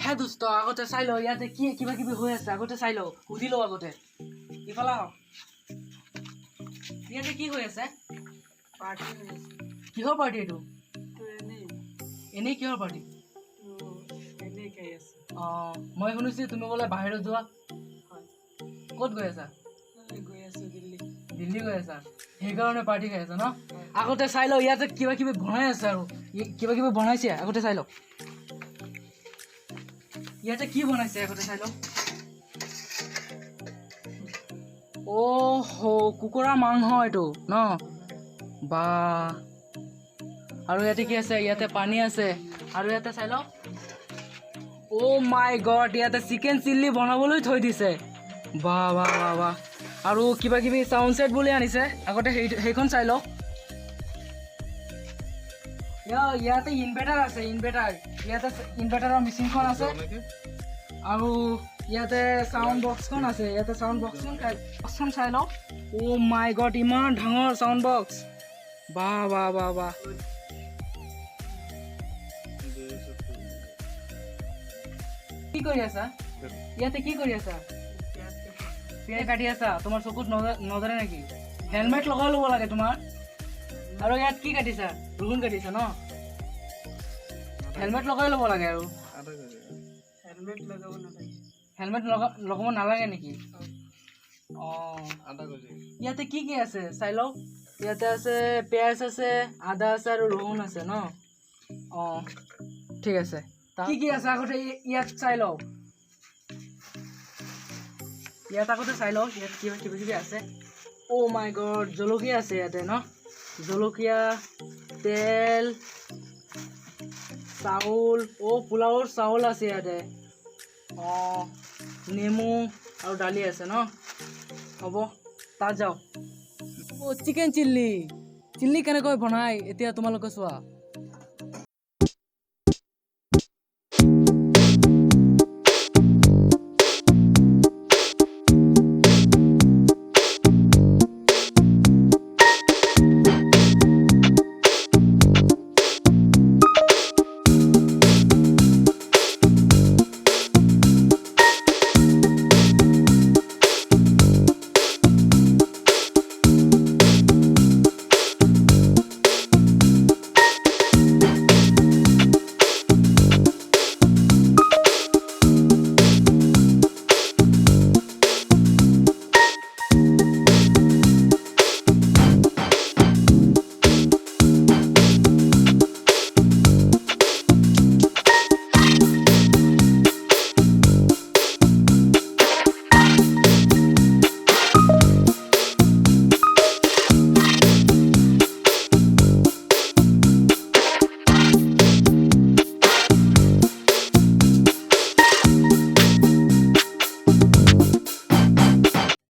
হে দোস্ত আগতে চাই ল ইয়াতে কি কিবা কিবি হৈ আছে আগতে চাই ল সুধি লওঁ আগতে ইফালে আহ ইয়াতে কি হৈ আছে পাৰ্টি হৈ আছে কিহৰ পাৰ্টি এইটো এনেই এনেই কিহৰ পাৰ্টি এনেই খাই আছে মই শুনিছোঁ তুমি বোলে বাহিৰত যোৱা হয় ক'ত গৈ আছা গৈ আছো দিল্লী দিল্লী গৈ আছা সেইকাৰণে পাৰ্টি খাই আছা ন আগতে চাই লওঁ ইয়াতে কিবা কিবি বনাই আছে আৰু কিবা কিবি বনাইছে আগতে চাই লওঁ ইয়াতে কি বনাইছে আগতে চাই লওঁ কুকুৰা মাংস এইটো ন বা আৰু ইয়াতে কি আছে ইয়াতে পানী আছে আৰু ইয়াতে চাই লওঁ মাই গড ইয়াতে চিকেন চিল্লি বনাবলৈ থৈ দিছে বাহ বাহ বাহ বাহ আৰু কিবা কিবি চাউণ্ড ছেট বুলি আনিছে আগতে সেইখন চাই লওঁ ইয়াতে ইনভাৰ্টাৰ আছে ইয়াতে ইনভাৰ্টাৰৰ মেচিনখন আছে আৰু ইয়াতে চাউণ্ড বক্সখন আছে ইয়াতে চাউণ্ড বক্সখন চাই লওঁ মাই গড ইমান ডাঙৰ চাউণ্ড বক্স বাহ বাহ বাহ বাহ কি কৰি আছা ইয়াতে কি কৰি আছা পিয়াজ কাটি আছা তোমাৰ চকুত নজৰে নেকি হেলমেট লগাই ল'ব লাগে তোমাৰ আৰু ইয়াত কি কাটিছা ৰগুন কাটিছা ন হেলমেট লগাই ল'ব লাগে আৰু হেলমেট লগাব নালাগে নেকি ইয়াতে কি কি আছে চাই লওক ইয়াতে আছে পিয়াজ আছে আদা আছে আৰু ৰহুন আছে ন ঠিক আছে কি কি আছে আগতে ইয়াত চাই লওক ইয়াত আগতে চাই লওক ইয়াত কিবা কিবি আছে মাই গড জলকীয়া আছে ইয়াতে ন জলকীয়া তেল চাউল পোলাওৰ চাউল আছে ইয়াতে নেমু আৰু দালি আছে ন হ'ব তাত যাওঁ চিকেন চিল্লি কেনেকৈ বনাই এতিয়া তোমালোকে চোৱা